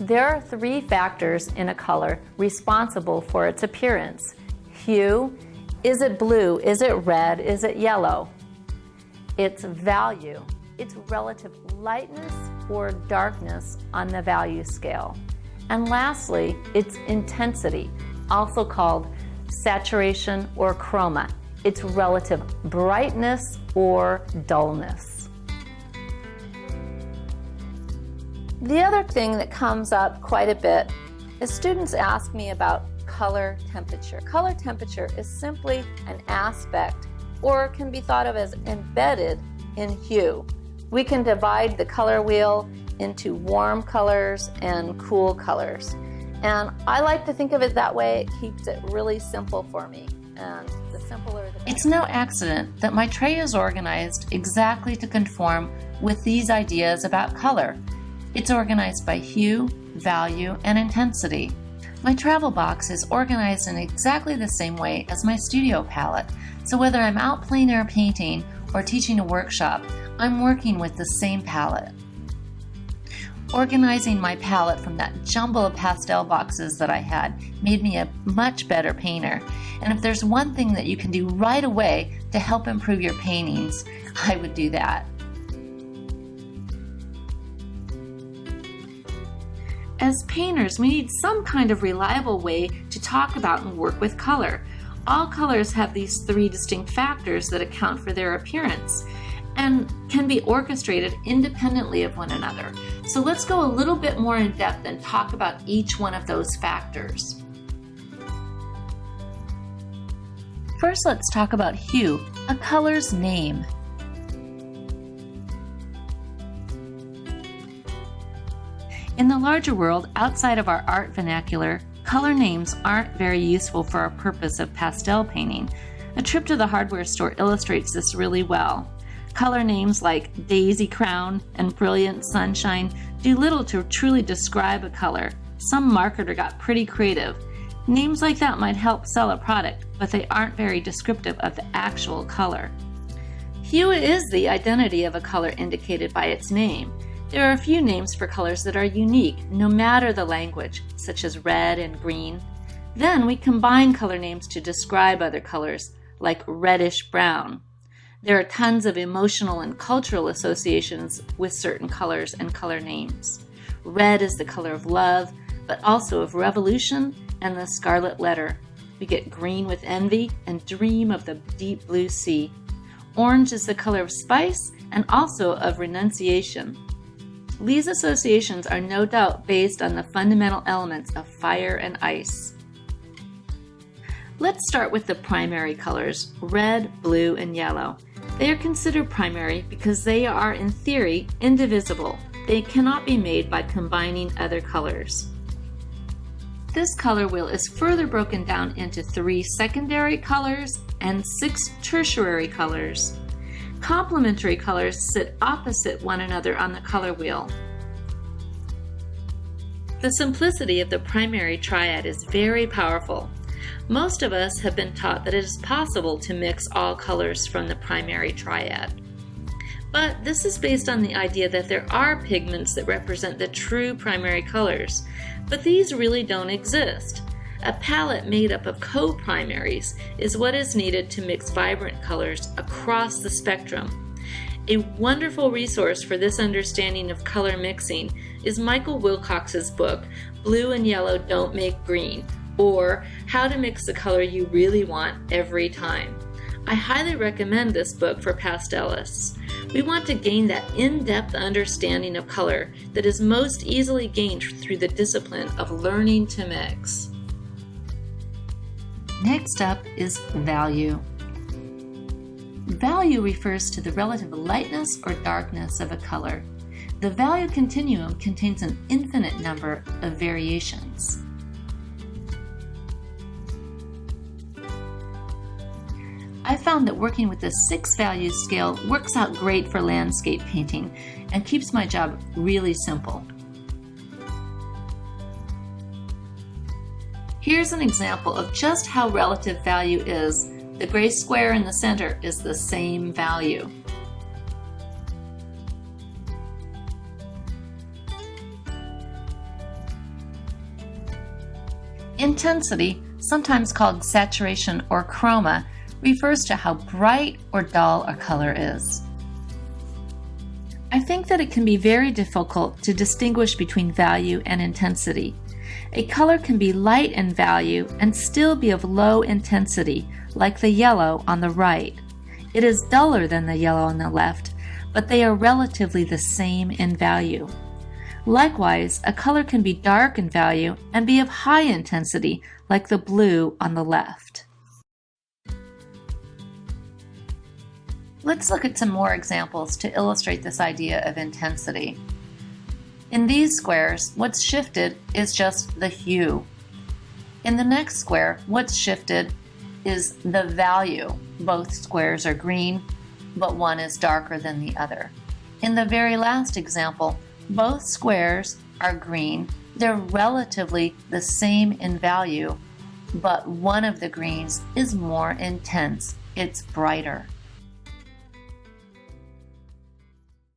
There are three factors in a color responsible for its appearance. Hue, is it blue, is it red, is it yellow? Its value, its relative lightness or darkness on the value scale. And lastly, its intensity, also called saturation or chroma, its relative brightness or dullness. The other thing that comes up quite a bit is students ask me about color temperature. Color temperature is simply an aspect or can be thought of as embedded in hue. We can divide the color wheel into warm colors and cool colors. And I like to think of it that way. It keeps it really simple for me. And the simpler the better. It's no accident that my tray is organized exactly to conform with these ideas about color. It's organized by hue, value, and intensity. My travel box is organized in exactly the same way as my studio palette, so whether I'm out plein air painting or teaching a workshop, I'm working with the same palette. Organizing my palette from that jumble of pastel boxes that I had made me a much better painter. And if there's one thing that you can do right away to help improve your paintings, I would do that. As painters, we need some kind of reliable way to talk about and work with color. All colors have these three distinct factors that account for their appearance and can be orchestrated independently of one another. So let's go a little bit more in depth and talk about each one of those factors. First, let's talk about hue, a color's name. In the larger world, outside of our art vernacular, color names aren't very useful for our purpose of pastel painting. A trip to the hardware store illustrates this really well. Color names like Daisy Crown and Brilliant Sunshine do little to truly describe a color. Some marketer got pretty creative. Names like that might help sell a product, but they aren't very descriptive of the actual color. Hue is the identity of a color indicated by its name. There are a few names for colors that are unique, no matter the language, such as red and green. Then we combine color names to describe other colors, like reddish brown. There are tons of emotional and cultural associations with certain colors and color names. Red is the color of love, but also of revolution and the scarlet letter. We get green with envy and dream of the deep blue sea. Orange is the color of spice and also of renunciation. These associations are no doubt based on the fundamental elements of fire and ice. Let's start with the primary colors, red, blue, and yellow. They are considered primary because they are, in theory, indivisible. They cannot be made by combining other colors. This color wheel is further broken down into 3 secondary colors and 6 tertiary colors. Complementary colors sit opposite one another on the color wheel. The simplicity of the primary triad is very powerful. Most of us have been taught that it is possible to mix all colors from the primary triad. But this is based on the idea that there are pigments that represent the true primary colors, but these really don't exist. A palette made up of co-primaries is what is needed to mix vibrant colors across the spectrum. A wonderful resource for this understanding of color mixing is Michael Wilcox's book, Blue and Yellow Don't Make Green, or How to Mix the Color You Really Want Every Time. I highly recommend this book for pastelists. We want to gain that in-depth understanding of color that is most easily gained through the discipline of learning to mix. Next up is value. Value refers to the relative lightness or darkness of a color. The value continuum contains an infinite number of variations. I found that working with the 6 value scale works out great for landscape painting and keeps my job really simple. Here's an example of just how relative value is. The gray square in the center is the same value. Intensity, sometimes called saturation or chroma, refers to how bright or dull a color is. I think that it can be very difficult to distinguish between value and intensity. A color can be light in value and still be of low intensity, like the yellow on the right. It is duller than the yellow on the left, but they are relatively the same in value. Likewise, a color can be dark in value and be of high intensity, like the blue on the left. Let's look at some more examples to illustrate this idea of intensity. In these squares, what's shifted is just the hue. In the next square, what's shifted is the value. Both squares are green, but one is darker than the other. In the very last example, both squares are green. They're relatively the same in value, but one of the greens is more intense. It's brighter.